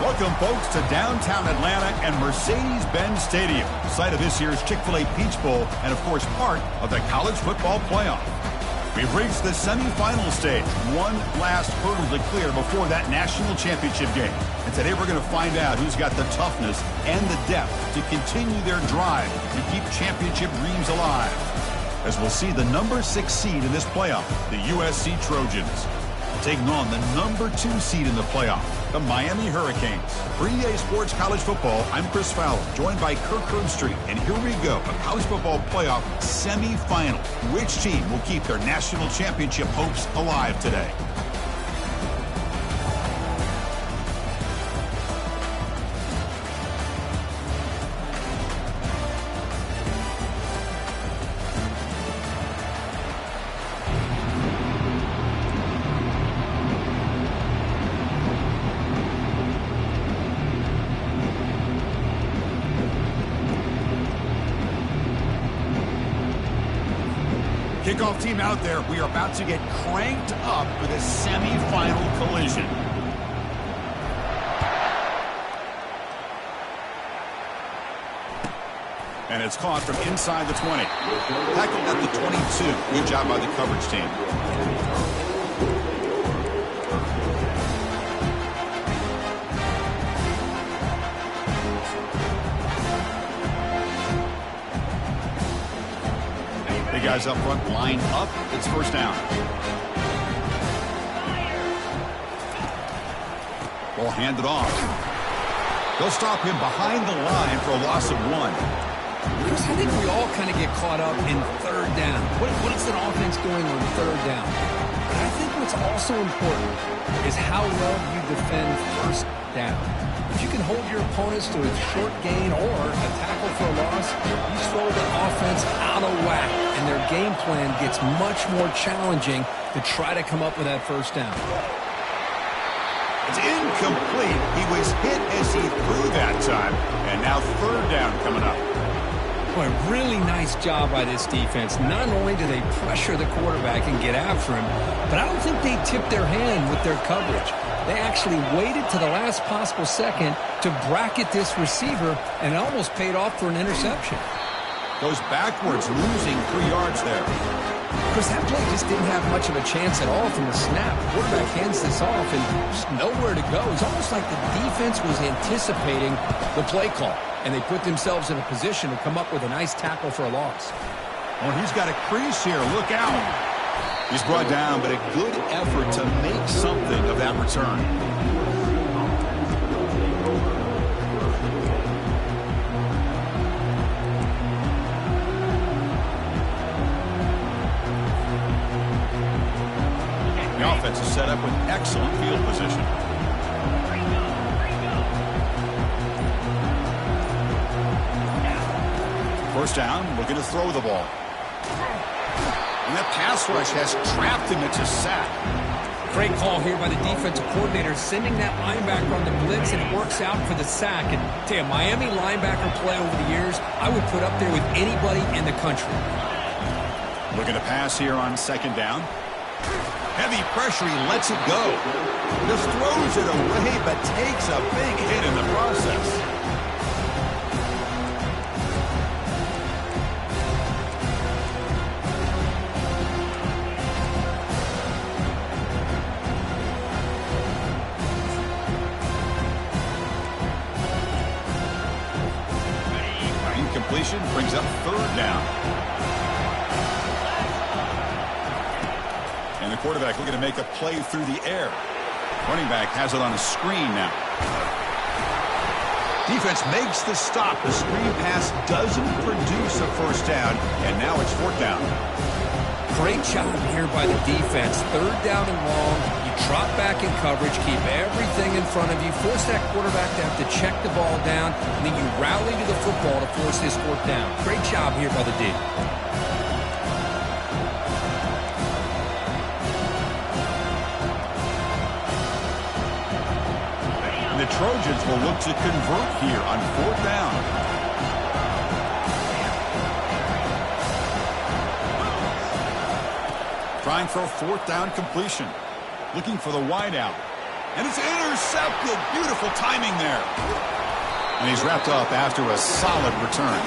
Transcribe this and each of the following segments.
Welcome, folks, to downtown Atlanta and Mercedes-Benz Stadium, site of this year's Chick-fil-A Peach Bowl and, of course, part of the college football playoff. We've reached the semifinal stage, one last hurdle to clear before that national championship game. And today we're going to find out who's got the toughness and the depth to continue their drive to keep championship dreams alive. As we'll see the number 6 seed in this playoff, the USC Trojans, taking on the number 2 seed in the playoff, the Miami Hurricanes. For EA Sports College Football, I'm Chris Fowler, joined by Kirk Herbstreit. And here we go, a college football playoff semifinal. Which team will keep their national championship hopes alive today? Kickoff team out there. We are about to get cranked up for this semifinal collision. And it's caught from inside the 20. Tackled at the 22. Good job by the coverage team. Guys up front, line up. It's first down. Ball handed off. They'll stop him behind the line for a loss of 1. Chris, I think we all kind of get caught up in third down. What is an offense doing on third down? But I think what's also important is how well you defend first down. If you can hold your opponents to a short gain or a tackle for a loss, you throw the offense out of whack, and their game plan gets much more challenging to try to come up with that first down. It's incomplete. He was hit as he threw that time, and now third down coming up. Boy, really nice job by this defense. Not only do they pressure the quarterback and get after him, but I don't think they tipped their hand with their coverage. They actually waited to the last possible second to bracket this receiver, and it almost paid off for an interception. Goes backwards, losing 3 yards there. Chris, that play just didn't have much of a chance at all from the snap. The quarterback hands this off and just nowhere to go. It's almost like the defense was anticipating the play call, and they put themselves in a position to come up with a nice tackle for a loss. Oh, he's got a crease here. Look out. He's brought down, but a good effort to make something of that return. The offense is set up with excellent field position. First down, looking to throw the ball. And that pass rush has trapped him. It's a sack. Great call here by the defensive coordinator, sending that linebacker on the blitz, and it works out for the sack. And tell you, Miami linebacker play over the years, I would put up there with anybody in the country. Looking to pass here on second down. Heavy pressure, he lets it go. Just throws it away, but takes a big hit in the process. Incompletion brings up third down. And the quarterback looking to make a play through the air. Running back has it on a screen now. Defense makes the stop. The screen pass doesn't produce a first down, and now it's fourth down. Great job here by the defense. Third down and long. You drop back in coverage, keep everything in front of you, force that quarterback to have to check the ball down, and then you rally to the football to force this fourth down. Great job here by the D. And the Trojans will look to convert here on fourth down. Trying for a fourth down completion. Looking for the wide out. And it's intercepted. Beautiful timing there. And he's wrapped up after a solid return.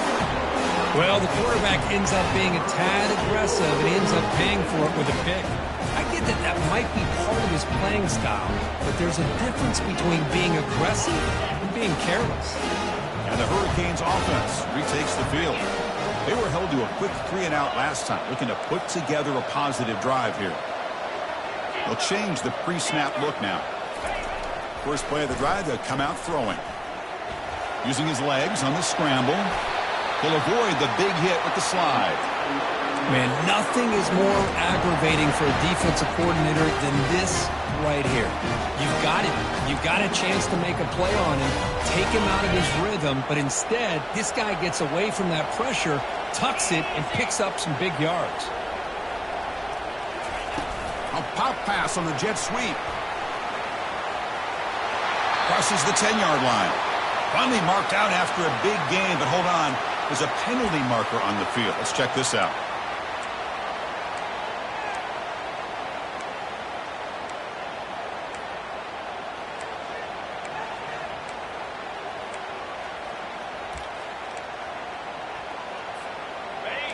Well, the quarterback ends up being a tad aggressive and ends up paying for it with a pick. I get that that might be part of his playing style, but there's a difference between being aggressive and being careless. And the Hurricanes offense retakes the field. They were held to a quick 3-and-out last time, looking to put together a positive drive here. They'll change the pre-snap look now. First play of the drive, they'll come out throwing. Using his legs on the scramble. He'll avoid the big hit with the slide. Man, nothing is more aggravating for a defensive coordinator than this right here. You've got it. You've got a chance to make a play on him, take him out of his rhythm, but instead, this guy gets away from that pressure, tucks it, and picks up some big yards. A pop pass on the jet sweep. Crosses the 10-yard line. Finally marked out after a big gain, but hold on. There's a penalty marker on the field. Let's check this out.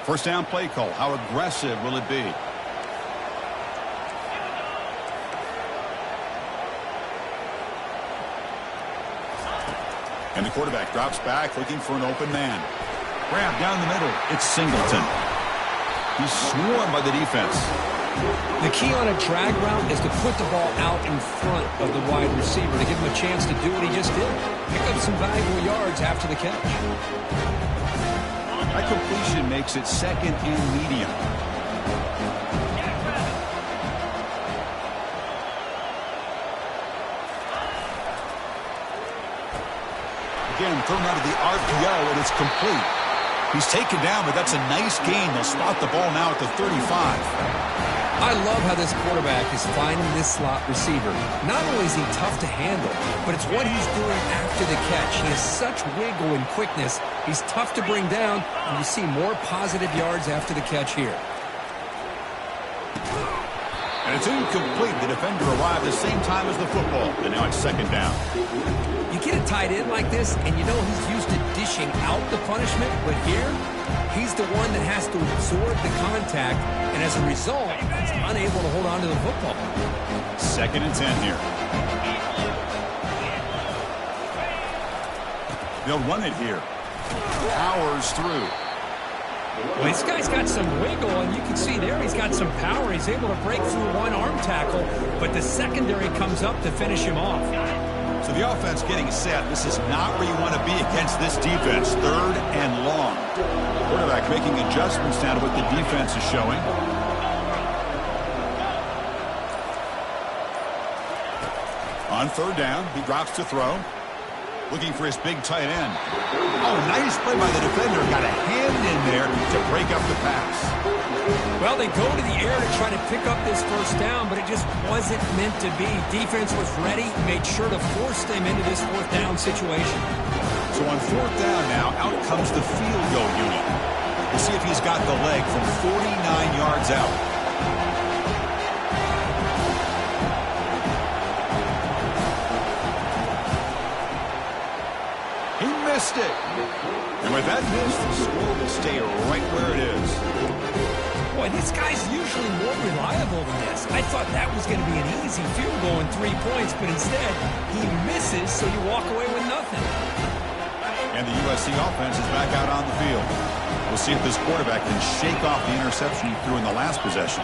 First down play call. How aggressive will it be? And the quarterback drops back looking for an open man. Grab down the middle. It's Singleton. He's swarmed by the defense. The key on a drag route is to put the ball out in front of the wide receiver to give him a chance to do what he just did. Pick up some valuable yards after the catch. That completion makes it second and medium. Again, thrown out of the RPO, and it's complete. He's taken down, but that's a nice gain. They'll spot the ball now at the 35. I love how this quarterback is finding this slot receiver. Not only is he tough to handle, but it's what he's doing after the catch. He has such wiggle and quickness. He's tough to bring down, and you see more positive yards after the catch here. And it's incomplete. The defender arrived the same time as the football, and now it's second down. You get a tight end like this, and you know he's used to dishing out the punishment, but here, he's the one that has to absorb the contact, and as a result, he's unable to hold on to the football. Second and 10 here. They'll run it here. Powers through. Well, this guy's got some wiggle, and you can see there he's got some power. He's able to break through one arm tackle, but the secondary comes up to finish him off. So the offense getting set. This is not where you want to be against this defense. Third and long. Quarterback making adjustments now to what the defense is showing. On third down, he drops to throw. Looking for his big tight end. Oh, nice play by the defender. Got a hand in there to break up the pass. Well, they go to the air to try to pick up this first down, but it just wasn't meant to be. Defense was ready, made sure to force them into this fourth down situation. So on fourth down now, out comes the field goal unit. We'll see if he's got the leg from 49 yards out. He missed it. And with that miss, the score will stay right where it is. Boy, this guy's usually more reliable than this. I thought that was going to be an easy field goal and 3 points, but instead, he misses, so you walk away with nothing. And the USC offense is back out on the field. We'll see if this quarterback can shake off the interception he threw in the last possession.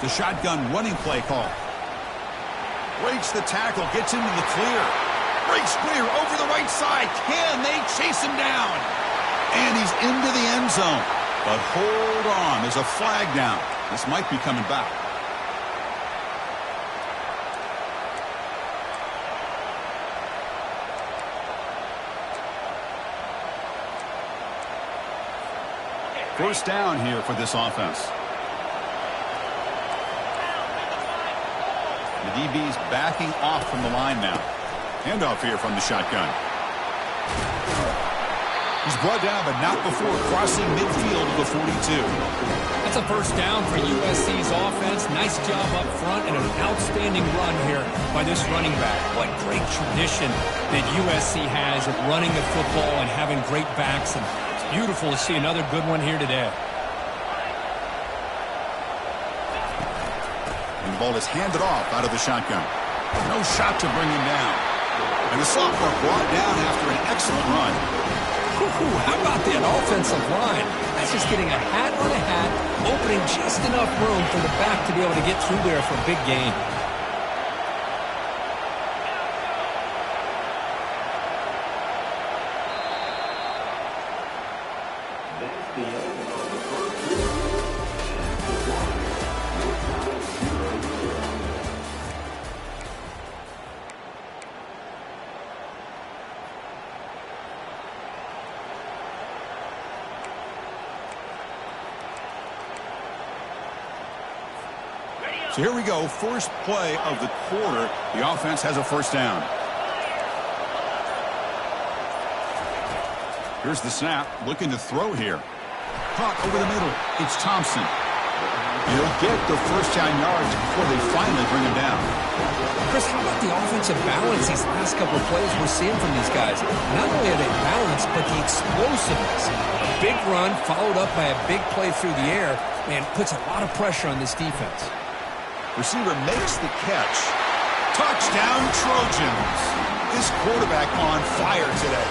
The shotgun running play call. Breaks the tackle, gets into the clear. Breaks clear over the right side. Can they chase him down? And he's into the end zone. But hold on, there's a flag down. This might be coming back. First down here for this offense. The DB's backing off from the line now. Handoff here from the shotgun. He's brought down, but not before crossing midfield of the 42. I'll a first down for USC's offense. Nice job up front and an outstanding run here by this running back. What great tradition that USC has of running the football and having great backs. And it's beautiful to see another good one here today. And the ball is handed off out of the shotgun. No shot to bring him down. And the sophomore brought down after an excellent run. How about that offensive line? That's just getting a hat on a hat, opening just enough room for the back to be able to get through there for a big gain. So here we go, first play of the quarter. The offense has a first down. Here's the snap, looking to throw here. Caught over the middle, it's Thompson. He'll get the first down yards before they finally bring him down. Chris, how about the offensive balance these last couple of plays we're seeing from these guys? Not only are they balanced, but the explosiveness. A big run followed up by a big play through the air, man, puts a lot of pressure on this defense. Receiver makes the catch. Touchdown, Trojans. This quarterback on fire today.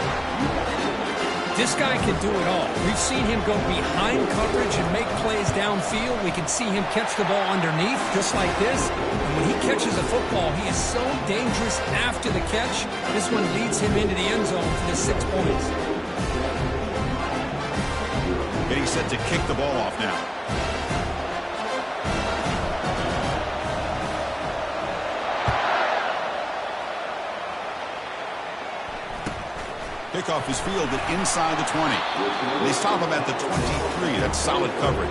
This guy can do it all. We've seen him go behind coverage and make plays downfield. We can see him catch the ball underneath just like this. And when he catches a football, he is so dangerous after the catch. This one leads him into the end zone for the 6 points. Getting set to kick the ball off now. Kickoff is fielded inside the 20. They stop him at the 23. That's solid coverage.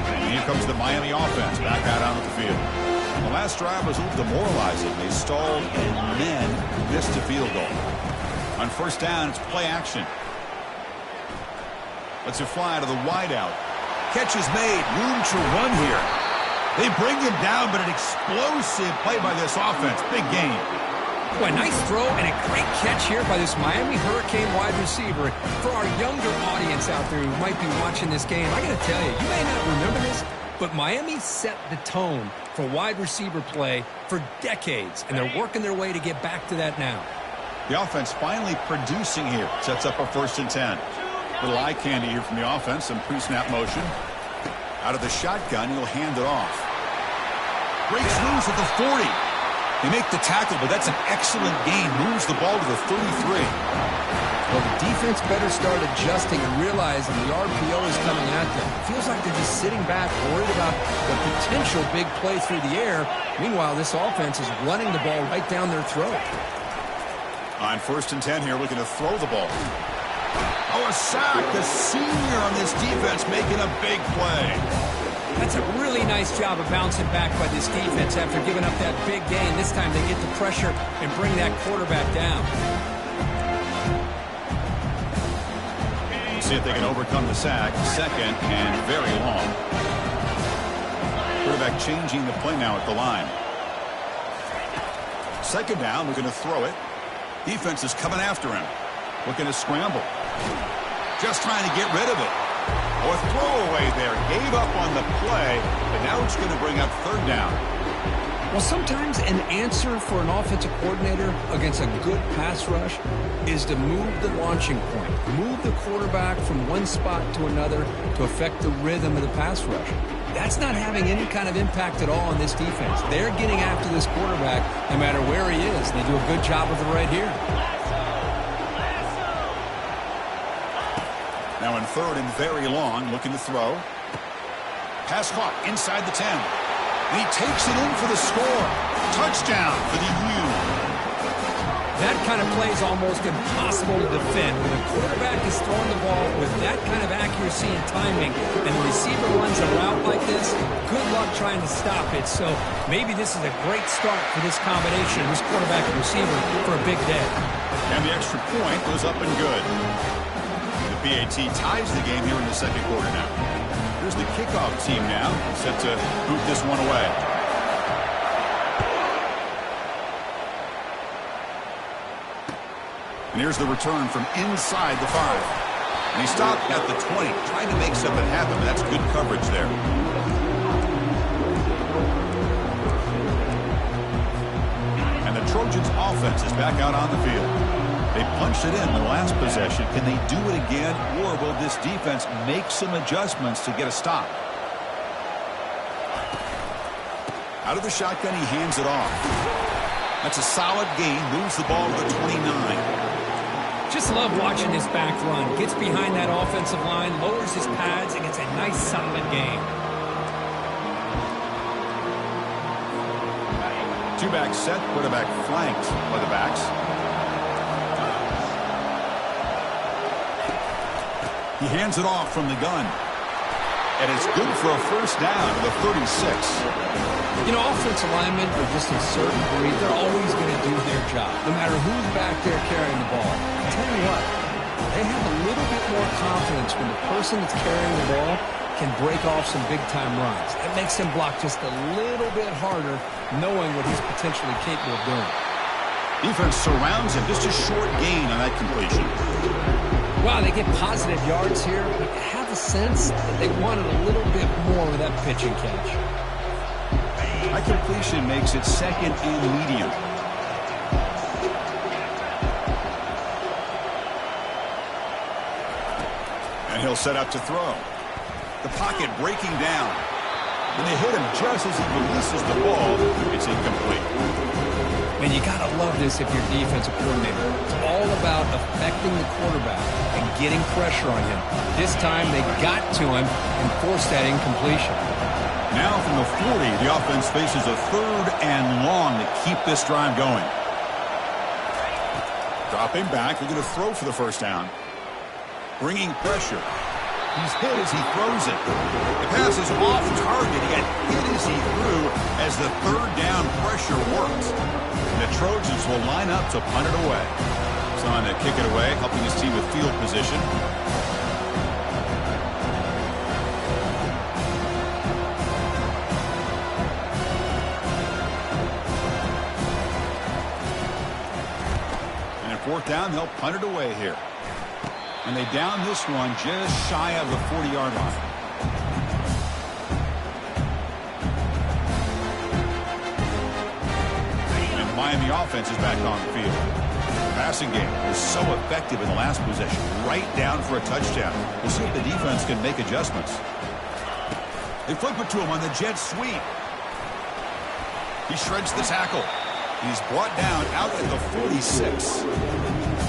And here comes the Miami offense back out onto the field. The last drive was a little demoralizing. They stalled and then missed a field goal. On first down, it's play action. Let's it fly to the wideout. Catch is made. Room to run here. They bring him down, but an explosive play by this offense. Big game. Boy, nice throw and a great catch here by this Miami Hurricane wide receiver. For our younger audience out there who might be watching this game, I got to tell you, you may not remember this, but Miami set the tone for wide receiver play for decades, and they're working their way to get back to that now. The offense finally producing here. Sets up a 1st and 10. Little eye candy here from the offense. Some pre-snap motion. Out of the shotgun, he'll hand it off. Breaks loose at the 40. They make the tackle, but that's an excellent gain. Moves the ball to the 33. Well, the defense better start adjusting and realizing the RPO is coming at them. It feels like they're just sitting back, worried about the potential big play through the air. Meanwhile, this offense is running the ball right down their throat. On 1st and 10 here, looking to throw the ball. Oh, a sack. The senior on this defense making a big play. That's a really nice job of bouncing back by this defense after giving up that big gain. This time they get the pressure and bring that quarterback down. See if they can overcome the sack. 2nd and very long. Quarterback changing the play now at the line. 2nd down, we're going to throw it. Defense is coming after him. Looking to scramble. Just trying to get rid of it. Or throwaway there. Gave up on the play, but now it's going to bring up 3rd down. Well, sometimes an answer for an offensive coordinator against a good pass rush is to move the launching point. Move the quarterback from one spot to another to affect the rhythm of the pass rush. That's not having any kind of impact at all on this defense. They're getting after this quarterback no matter where he is. They do a good job of it right here. Now in 3rd and very long, looking to throw. Pass caught inside the 10. And he takes it in for the score. Touchdown for the U. That kind of play is almost impossible to defend. When a quarterback is throwing the ball with that kind of accuracy and timing, and the receiver runs a route like this, trying to stop it. So maybe this is a great start for this combination, this quarterback and receiver, for a big day. And the extra point goes up and good. The PAT ties the game here in the second quarter now. Here's the kickoff team now, set to boot this one away. And here's the return from inside the 5. And he stopped at the 20, trying to make something happen. That's good coverage there. And the Trojans offense is back out on the field. They punched it in the last possession. Can they do it again, or will this defense make some adjustments to get a stop? Out of the shotgun, he hands it off. That's a solid gain, moves the ball to the 29. Just love watching this back run. Gets behind that offensive line, lowers his pads, and gets a nice, solid gain. Two-back set, quarterback flanked by the backs. He hands it off from the gun. And it's good for a first down to the 36. You know, offensive linemen are just a certain breed. They're always going to do their job, no matter who's back there carrying the ball. I tell you what, they have a little bit more confidence when the person that's carrying the ball can break off some big-time runs. It makes them block just a little bit harder, knowing what he's potentially capable of doing. Defense surrounds him. Just a short gain on that completion. Wow, they get positive yards here, but I have a sense that they wanted a little bit more with that pitch and catch. That completion makes it second and medium. And he'll set up to throw. The pocket breaking down. And they hit him just as he releases the ball. It's incomplete. Man, you got to love this if you're defensive coordinator. It's all about affecting the quarterback and getting pressure on him. This time they got to him and forced that incompletion. Now from the 40, the offense faces a 3rd and long to keep this drive going. Dropping back, looking to throw for the first down. Bringing pressure. He's hit as he throws it. The pass is off target, yet hit as he threw as the 3rd down pressure works. And the Trojans will line up to punt it away. It's on to kick it away, helping his team with field position. And at 4th down, they'll punt it away here. And they down this one just shy of the 40-yard line. And the Miami offense is back on the field. The passing game was so effective in the last possession, right down for a touchdown. We'll see if the defense can make adjustments. They flip it to him on the jet sweep. He shreds the tackle. He's brought down out at the 46.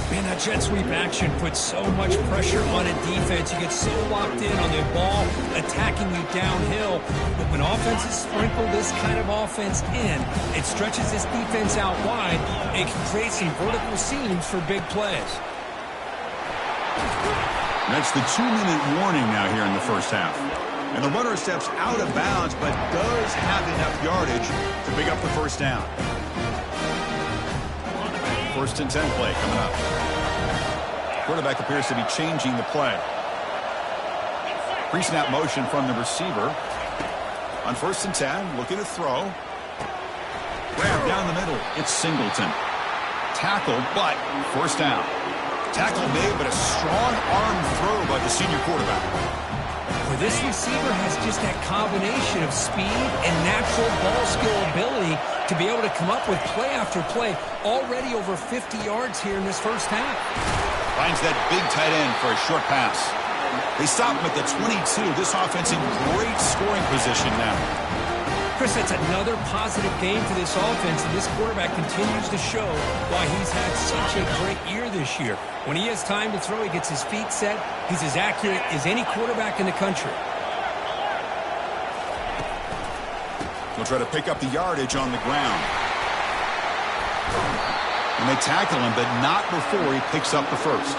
Man, that jet sweep action puts so much pressure on a defense. You get so locked in on the ball attacking you downhill. But when offenses sprinkle this kind of offense in, it stretches this defense out wide. It can create some vertical seams for big plays. That's the 2-minute warning now here in the first half. And the runner steps out of bounds, but does have enough yardage to pick up the first down. 1st and 10 play coming up. Quarterback appears to be changing the play. Pre-snap motion from the receiver. On 1st and 10, looking to throw. Grab down the middle. It's Singleton. Tackle, but 1st down. Tackle made, but a strong arm throw by the senior quarterback. Well, this receiver has just that combination of speed and natural ball skill ability to be able to come up with play after play. Already over 50 yards here in this first half. Finds that big tight end for a short pass. They stop him at the 22. This offense in great scoring position now. Chris, that's another positive game for this offense, and this quarterback continues to show why he's had such a great year this year. When he has time to throw, he gets his feet set. He's as accurate as any quarterback in the country. He'll try to pick up the yardage on the ground. And they tackle him, but not before he picks up the first.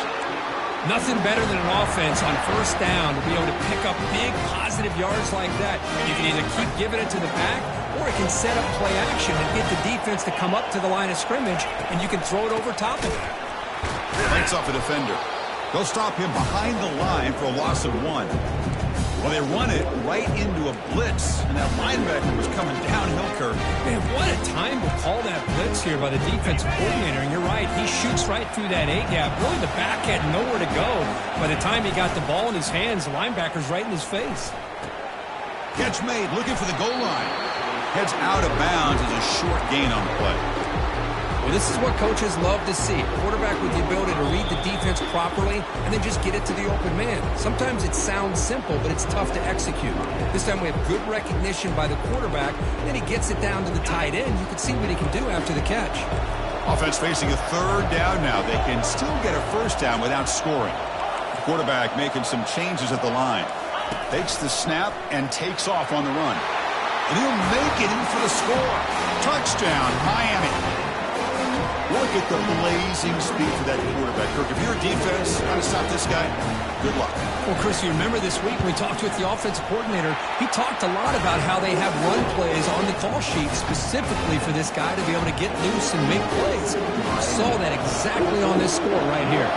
Nothing better than an offense on first down to be able to pick up big positive yards like that. You can either keep giving it to the back, or it can set up play action and get the defense to come up to the line of scrimmage, and you can throw it over top of that. Breaks off a defender. They'll stop him behind the line for a loss of 1. Well, they run it right into a blitz, and that linebacker was coming downhill, Kirk. Man, what a time to call that blitz here by the defensive coordinator. And you're right, he shoots right through that A-gap. Really, the back had nowhere to go. By the time he got the ball in his hands, the linebacker's right in his face. Catch made, looking for the goal line. Heads out of bounds as a short gain on the play. Well, this is what coaches love to see. A quarterback with the ability to read the defense properly and then just get it to the open man. Sometimes it sounds simple, but it's tough to execute. This time we have good recognition by the quarterback, and then he gets it down to the tight end. You can see what he can do after the catch. Offense facing a third down now. They can still get a first down without scoring. The quarterback making some changes at the line. Takes the snap and takes off on the run. And he'll make it in for the score. Touchdown, Miami. Look at the blazing speed for that quarterback. Kirk, if you're a defense, how to stop this guy, good luck. Well, Chris, you remember this week when we talked with the offensive coordinator, he talked a lot about how they have run plays on the call sheet specifically for this guy to be able to get loose and make plays. You saw that exactly on this score right here.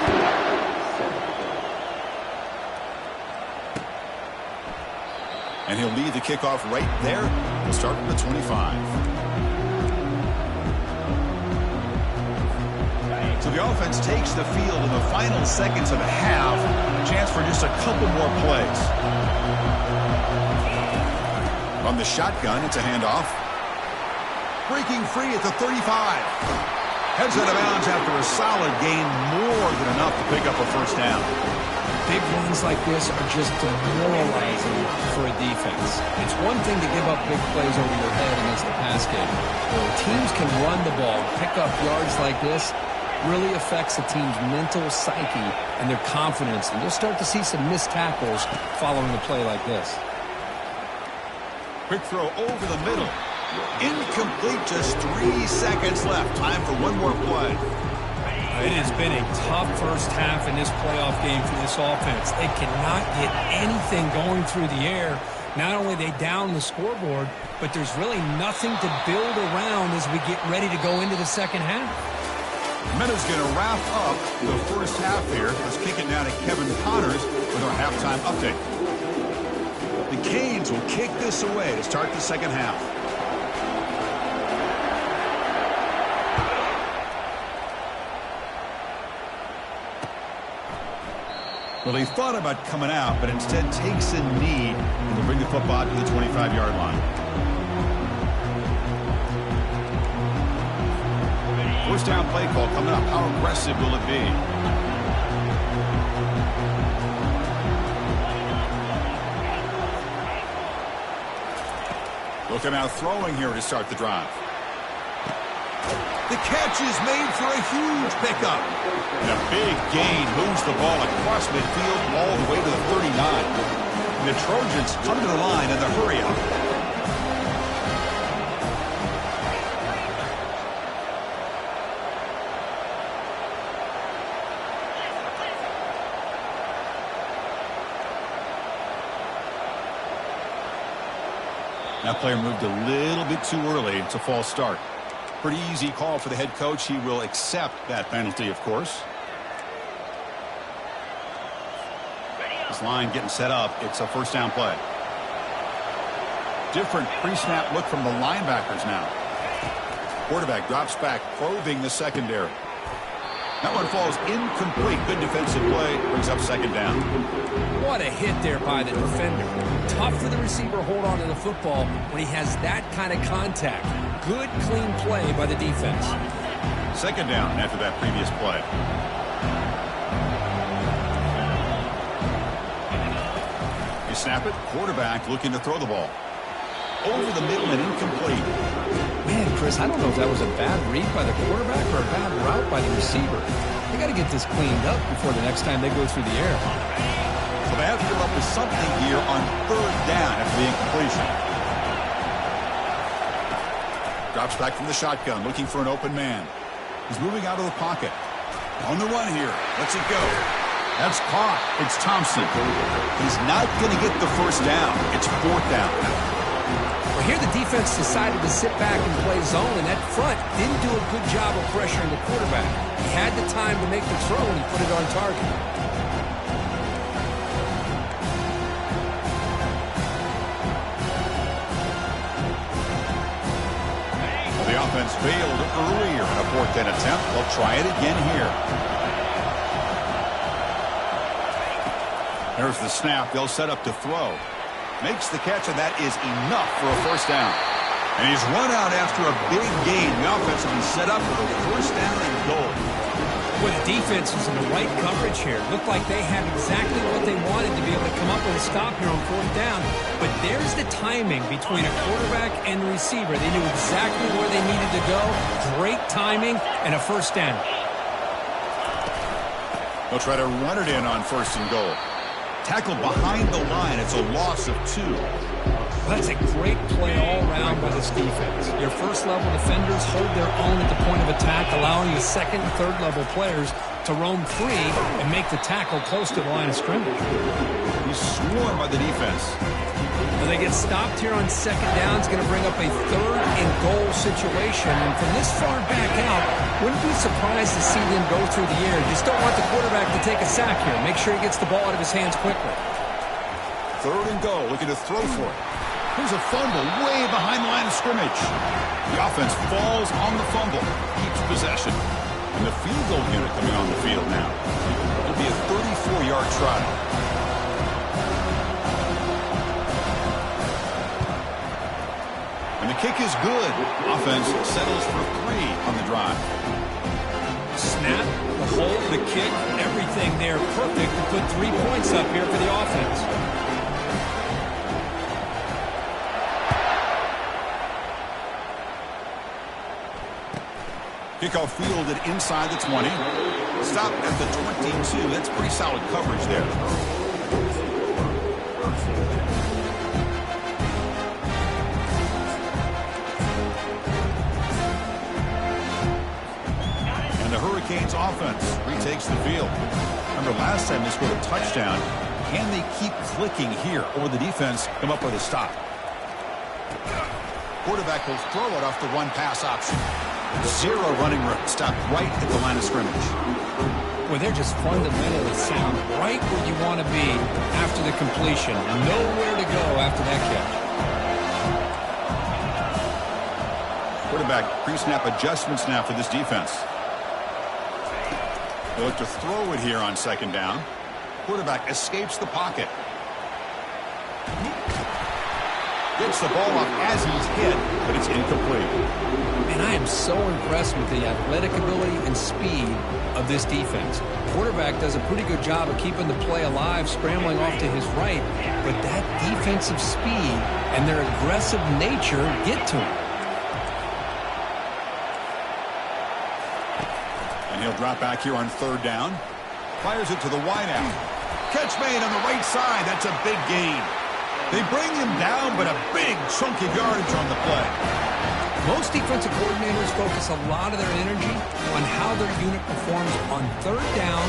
And he'll lead the kickoff right there. We'll start from the 25. So the offense takes the field in the final seconds of the half. Chance for just a couple more plays. From the shotgun, it's a handoff. Breaking free at the 35. Heads out of bounds after a solid gain, more than enough to pick up a first down. Big runs like this are just demoralizing for a defense. It's one thing to give up big plays over your head against the pass game. When teams can run the ball, pick up yards like this, really affects the team's mental psyche and their confidence. And you'll start to see some missed tackles following a play like this. Quick throw over the middle. Incomplete, just 3 seconds left. Time for one more play. It has been a tough first half in this playoff game for this offense. They cannot get anything going through the air. Not only are they down the scoreboard, but there's really nothing to build around as we get ready to go into the second half. Meadows going to wrap up the first half here. Let's kick it now to Kevin Connors with our halftime update. The Canes will kick this away to start the second half. Well, he thought about coming out, but instead takes a knee and will bring the football to the 25-yard line. First down play call coming up. How aggressive will it be? Looking out throwing here to start the drive. The catch is made for a huge pickup. And a big gain moves the ball across midfield all the way to the 39. And the Trojans come to the line in the hurry up. That player moved a little bit too early. It's a false start. Pretty easy call for the head coach. He will accept that penalty, of course. This line getting set up. It's a first down play. Different pre-snap look from the linebackers now. Quarterback drops back, probing the secondary. That one falls incomplete. Good defensive play. Brings up second down. What a hit there by the defender. Tough for the receiver to hold on to the football when he has that kind of contact. Good, clean play by the defense. Second down after that previous play. You snap it. Quarterback looking to throw the ball. Over the middle and incomplete. Man, Chris, I don't know if that was a bad read by the quarterback or a bad route by the receiver. They got to get this cleaned up before the next time they go through the air. So they have to come up with something here on third down after the incompletion. Drops back from the shotgun, looking for an open man. He's moving out of the pocket. On the run here. Lets it go. That's caught. It's Thompson. He's not going to get the first down. It's fourth down. Well, here the defense decided to sit back and play zone, and that front didn't do a good job of pressuring the quarterback. He had the time to make the throw, and he put it on target. Well, the offense failed earlier in a fourth down attempt. They'll try it again here. There's the snap. They'll set up to throw. Makes the catch, and that is enough for a first down. And he's run out after a big gain. The offense will be set up for a first down and goal. Well, the defense was in the right coverage here. Looked like they had exactly what they wanted to be able to come up with a stop here on fourth down. But there's the timing between a quarterback and the receiver. They knew exactly where they needed to go. Great timing and a first down. They'll try to run it in on first and goal. Tackled behind the line. It's a loss of 2. Well, that's a great play all around by this defense. Your first-level defenders hold their own at the point of attack, allowing the second and third-level players to roam free and make the tackle close to the line of scrimmage. He's swarmed by the defense. When they get stopped here on second down, it's going to bring up a third and goal situation. And from this far back out, wouldn't be surprised to see them go through the air. You just don't want the quarterback to take a sack here. Make sure he gets the ball out of his hands quickly. Third and goal, looking to throw for it. Here's a fumble way behind the line of scrimmage. The offense falls on the fumble, keeps possession. And the field goal unit coming on the field now. It'll be a 34-yard try. And the kick is good. Offense settles for 3 on the drive. Snap, the hold, the kick, everything there perfect to put 3 points up here for the offense. Kickoff fielded inside the 20. Stop at the 22. That's pretty solid coverage there. And the Hurricanes offense retakes the field. Remember last time they scored a touchdown. Can they keep clicking here, or will the defense come up with a stop? Quarterback will throw it off the one-pass option. 0 running room. Stopped right at the line of scrimmage. Well, they're just fundamentally sound right where you want to be after the completion. Nowhere to go after that catch. Quarterback pre-snap adjustments now for this defense. They look to throw it here on second down. Quarterback escapes the pocket. Gets the ball up as he's hit, but it's incomplete. And I am so impressed with the athletic ability and speed of this defense. Quarterback does a pretty good job of keeping the play alive, scrambling off to his right, but that defensive speed and their aggressive nature get to him. And he'll drop back here on third down. Fires it to the wideout. Catch made on the right side. That's a big gain. They bring him down, but a big chunk of yardage on the play. Most defensive coordinators focus a lot of their energy on how their unit performs on third down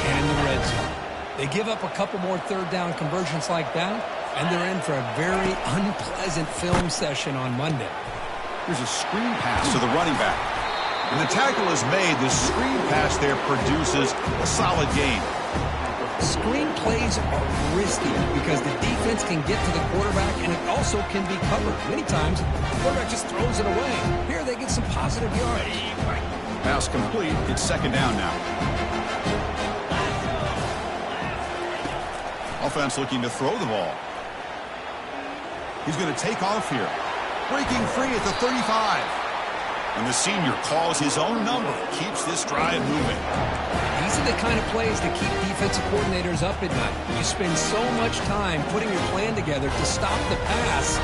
and in the red zone. They give up a couple more third down conversions like that, and they're in for a very unpleasant film session on Monday. Here's a screen pass to the running back. When the tackle is made, the screen pass there produces a solid gain. Screen plays are risky because the defense can get to the quarterback, and it also can be covered. Many times, the quarterback just throws it away. Here, they get some positive yards. Pass complete. It's second down now. Offense looking to throw the ball. He's going to take off here. Breaking free at the 35. And the senior calls his own number. Keeps this drive moving. These are the kind of plays that keep defensive coordinators up at night. You spend so much time putting your plan together to stop the pass,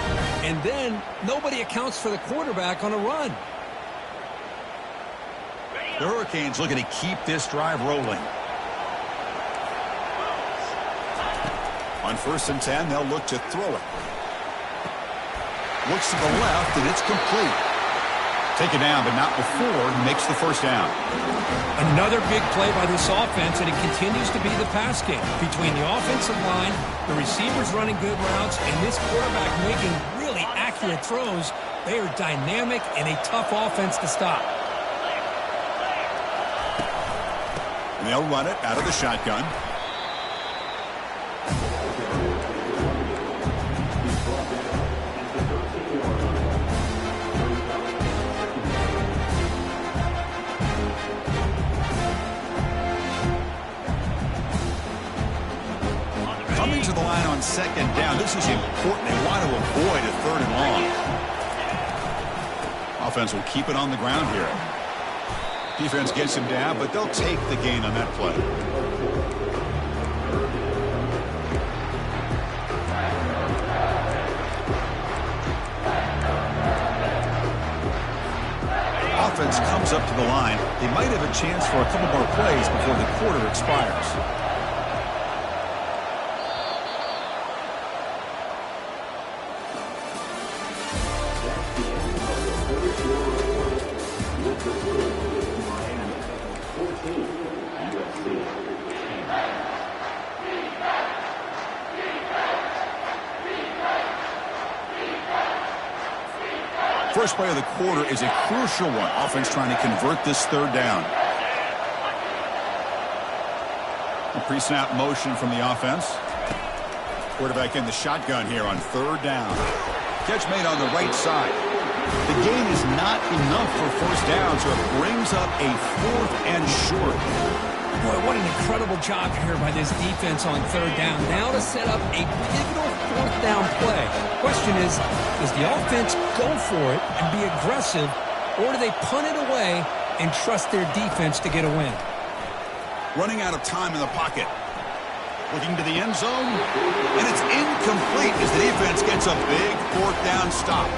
and then nobody accounts for the quarterback on a run. The Hurricanes looking to keep this drive rolling. On first and 10, they'll look to throw it. Looks to the left, and it's complete. take it down, but not before he makes the first down. Another big play by this offense, and it continues to be the pass game. Between the offensive line, the receivers running good routes, and this quarterback making really accurate throws, they are dynamic and a tough offense to stop. And they'll run it out of the shotgun. Coming to the line on second down. This is important. They want to avoid a third and long. Offense will keep it on the ground here. Defense gets him down, but they'll take the gain on that play. Offense comes up to the line. They might have a chance for a couple more plays before the quarter expires. First play of the quarter is a crucial one. Offense trying to convert this third down. A pre-snap motion from the offense. Quarterback in the shotgun here on third down. Catch made on the right side. The gain is not enough for first down, so it brings up a 4th and short. Boy, what an incredible job here by this defense on third down. Now to set up a pivotal 4th down play. Question is, does the offense go for it and be aggressive, or do they punt it away and trust their defense to get a win? Running out of time in the pocket. Looking to the end zone, and it's incomplete as the defense gets a big 4th down stop.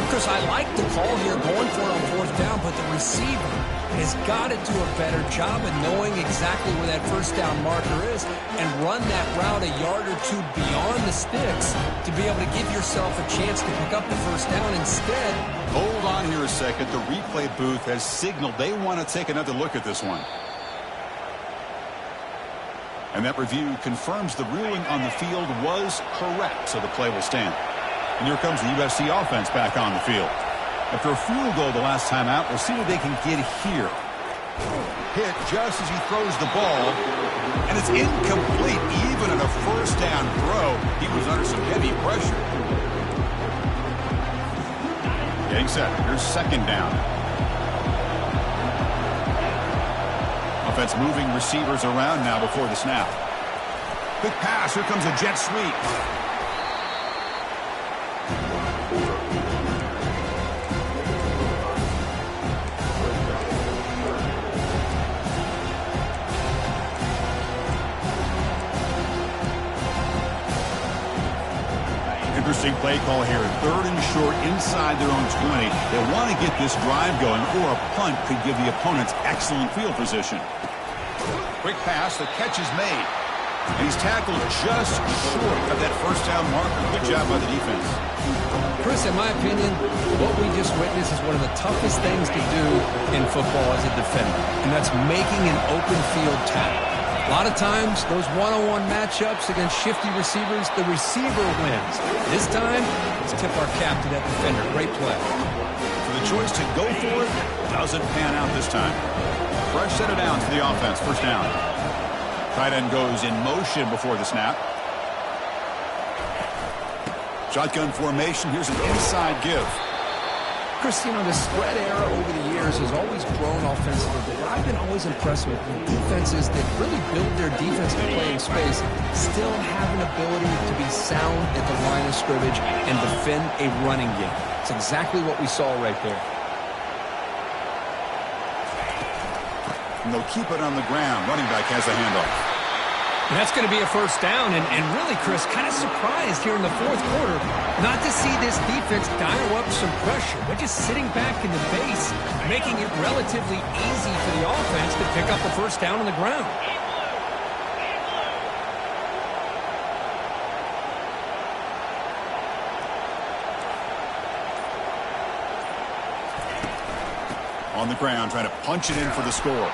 Chris, I like the call here going for it on 4th down, but the receiver has got to do a better job of knowing exactly where that first down marker is and run that route a yard or two beyond the sticks to be able to give yourself a chance to pick up the first down. Instead, hold on here a second. The replay booth has signaled they want to take another look at this one. And that review confirms the ruling on the field was correct, so the play will stand. And here comes the USC offense back on the field. After a field goal the last time out, we'll see what they can get here. Hit just as he throws the ball, and it's incomplete. Even at a first down throw, he was under some heavy pressure. Getting set. Here's second down. Offense moving receivers around now before the snap. Quick pass. Here comes a jet sweep. Interesting play call here. 3rd and short inside their own 20. They want to get this drive going, or a punt could give the opponents excellent field position. Quick pass. The catch is made. And he's tackled just short of that first down marker. Good job by the defense. Chris, in my opinion, what we just witnessed is one of the toughest things to do in football as a defender, and that's making an open field tackle. A lot of times, those one-on-one matchups against shifty receivers, the receiver wins. This time, let's tip our cap to that defender. Great play. So the choice to go for it doesn't pan out this time. Fresh set of downs for the offense. First down. Tight end goes in motion before the snap. Shotgun formation. Here's an inside give. Chris, you know, the spread era over the years has always grown offensively, but what I've been always impressed with defenses that really build their defense to play in space still have an ability to be sound at the line of scrimmage and defend a running game. It's exactly what we saw right there. And they'll keep it on the ground. Running back has the handoff. And that's going to be a first down, and really, Chris, kind of surprised here in the 4th quarter not to see this defense dial up some pressure. They're just sitting back in the base, making it relatively easy for the offense to pick up a first down on the ground. On the ground, trying to punch it in for the score.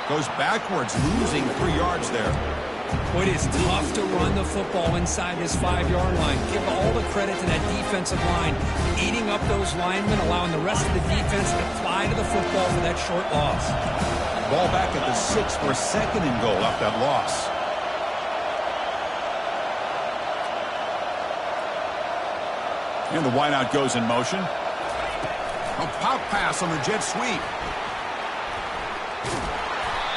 Goes backwards, losing 3 yards there. It is tough to run the football inside this 5-yard line. Give all the credit to that defensive line, eating up those linemen, allowing the rest of the defense to fly to the football for that short loss. Ball back at the 6 for a 2nd and goal off that loss. And the wideout goes in motion. A pop pass on the jet sweep.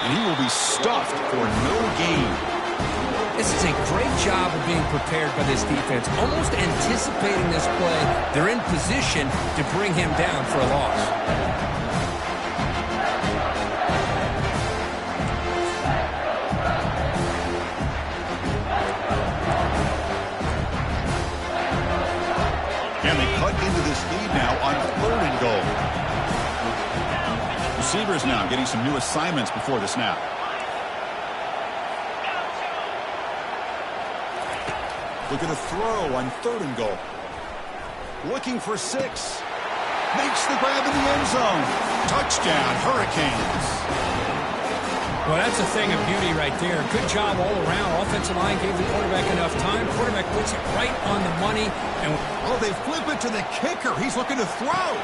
And he will be stuffed for no gain. This is a great job of being prepared by this defense, almost anticipating this play. They're in position to bring him down for a loss. And they cut into this lead now on 3rd and goal. Receivers now getting some new assignments before the snap. Look at the throw on 3rd and goal. Looking for 6. Makes the grab in the end zone. Touchdown, Hurricanes. Well, that's a thing of beauty right there. Good job all around. Offensive line gave the quarterback enough time. Quarterback puts it right on the money. And they flip it to the kicker. He's looking to throw.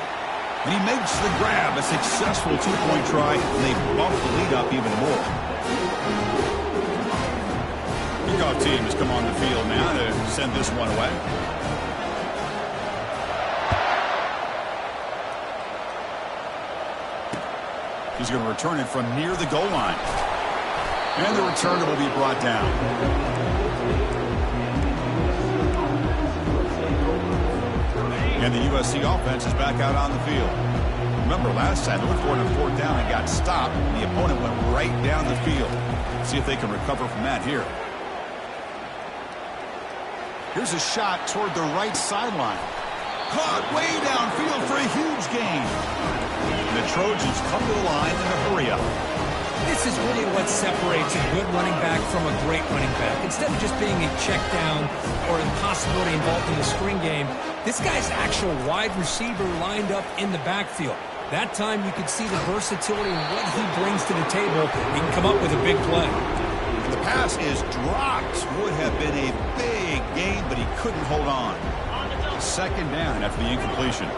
And he makes the grab. A successful 2-point try. And they bump the lead up even more. Kickoff team has come on the field now to send this one away. He's going to return it from near the goal line. And the returner will be brought down. And the USC offense is back out on the field. Remember last time they went for it on 4th down and got stopped. And the opponent went right down the field. See if they can recover from that here. Here's a shot toward the right sideline. Caught way downfield for a huge gain. And the Trojans come to the line in a hurry up. This is really what separates a good running back from a great running back. Instead of just being a check down or a possibility involved in the screen game, this guy's actual wide receiver lined up in the backfield. That time you could see the versatility and what he brings to the table. He can come up with a big play. And the pass is dropped. Would have been a big gain, but he couldn't hold on. 2nd down after the incompletion.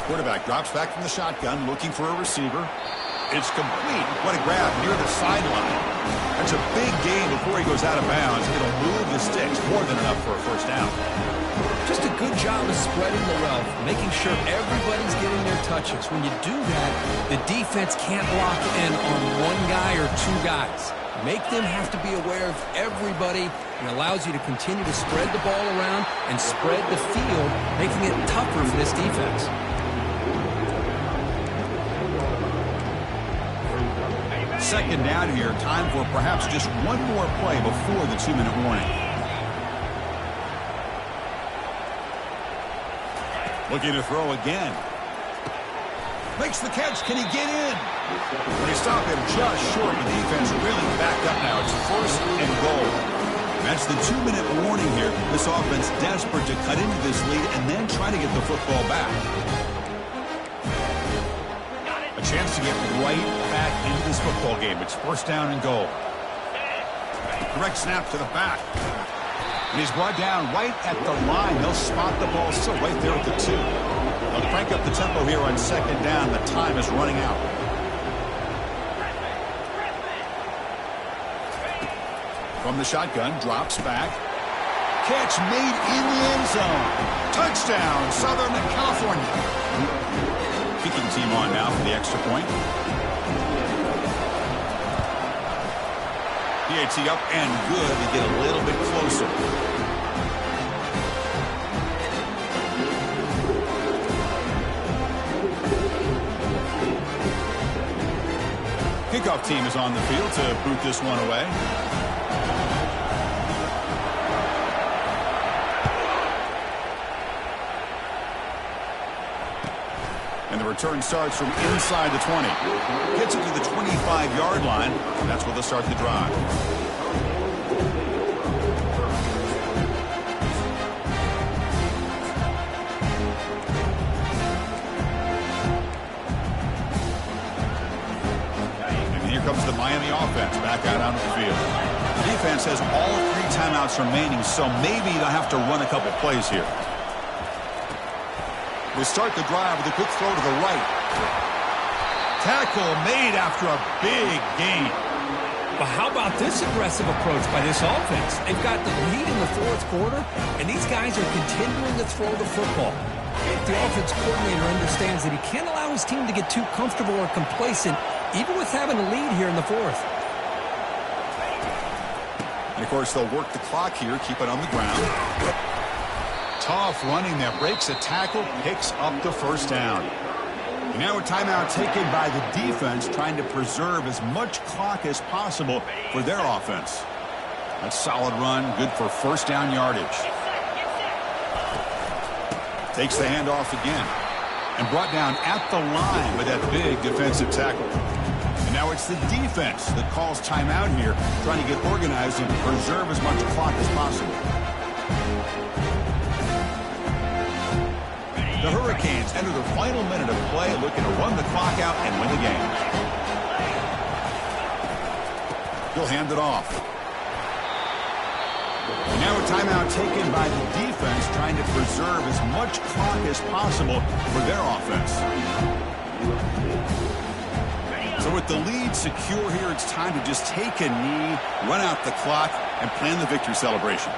Quarterback drops back from the shotgun, looking for a receiver. It's complete. What a grab near the sideline. That's a big gain before he goes out of bounds. It'll move the sticks, more than enough for a 1st down. Just a good job of spreading the wealth, making sure everybody's getting their touches. When you do that, the defense can't lock in on 1 guy or 2 guys. Make them have to be aware of everybody, and allows you to continue to spread the ball around and spread the field, making it tougher for this defense. Second down here. Time for perhaps just one more play before the 2-minute warning. Looking to throw again. Makes the catch. Can he get in? They stop him just short. The defense really backed up now. It's 1st and goal. That's the 2-minute warning here. This offense desperate to cut into this lead and then try to get the football back. A chance to get right back into this football game. It's 1st down and goal. Direct snap to the back. And he's brought down right at the line. They'll spot the ball still right there at the 2. They'll crank up the tempo here on 2nd down. The time is running out. From the shotgun, drops back. Catch made in the end zone. Touchdown, Southern California. Kicking team on now for the extra point. PAT up and good to get a little bit closer. Kickoff team is on the field to boot this one away. And the return starts from inside the 20. Gets it to the 25-yard line. And that's where they'll start the drive. timeouts remaining, so maybe they'll have to run a couple plays here. We start the drive with a quick throw to the right. Tackle made after a big gain. But how about this aggressive approach by this offense? They've got the lead in the fourth quarter, and these guys are continuing to throw the football. The offense coordinator understands that he can't allow his team to get too comfortable or complacent, even with having a lead here in the fourth. And, of course, they'll work the clock here, keep it on the ground. Tough running that breaks a tackle, picks up the first down. And now a timeout taken by the defense, trying to preserve as much clock as possible for their offense. That solid run, good for first down yardage. Takes the handoff again. And brought down at the line with that big defensive tackle. And now it's the defense that calls timeout here, trying to get organized and preserve as much clock as possible. The Hurricanes enter the final minute of play, looking to run the clock out and win the game. He'll hand it off. And now a timeout taken by the defense, trying to preserve as much clock as possible for their offense. So with the lead secure here, it's time to just take a knee, run out the clock, and plan the victory celebration.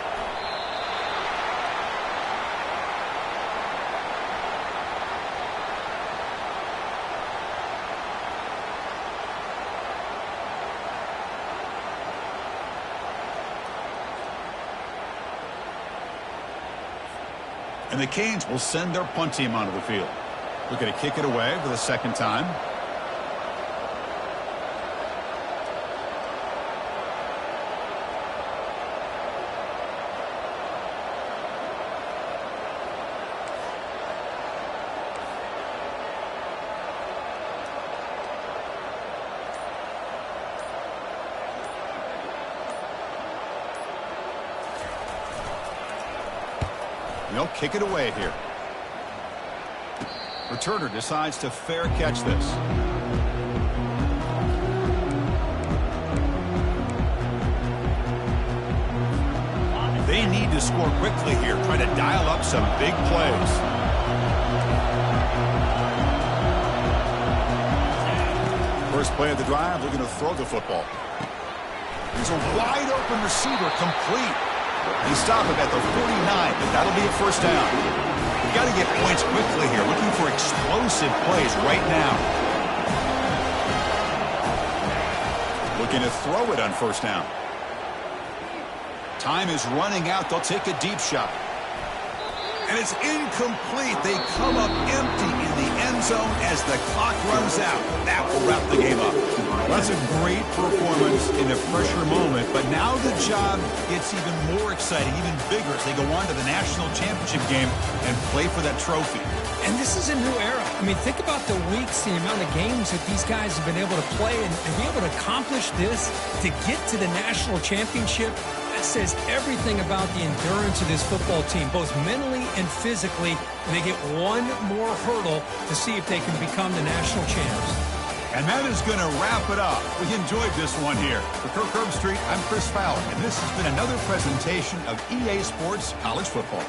And the Canes will send their punt team onto the field. We're going to kick it away for the second time. They'll kick it away here. Returner decides to fair catch this. They need to score quickly here, trying to dial up some big plays. First play of the drive, looking to throw the football. There's a wide open receiver, complete. They stop him at the 49, but that'll be a first down. We've got to get points quickly here, looking for explosive plays right now. Looking to throw it on first down. Time is running out. They'll take a deep shot. And it's incomplete. They come up empty in the end zone as the clock runs out. That will wrap the game up. That's a great performance in a pressure moment, but now the job gets even more exciting, even bigger as they go on to the national championship game and play for that trophy. And this is a new era. I mean, think about the weeks, the amount of games that these guys have been able to play and be able to accomplish this to get to the national championship. That says everything about the endurance of this football team, both mentally and physically. And they get one more hurdle to see if they can become the national champs. And that is going to wrap it up. We enjoyed this one here. For Kirk Herbstreit, I'm Chris Fowler, and this has been another presentation of EA Sports College Football.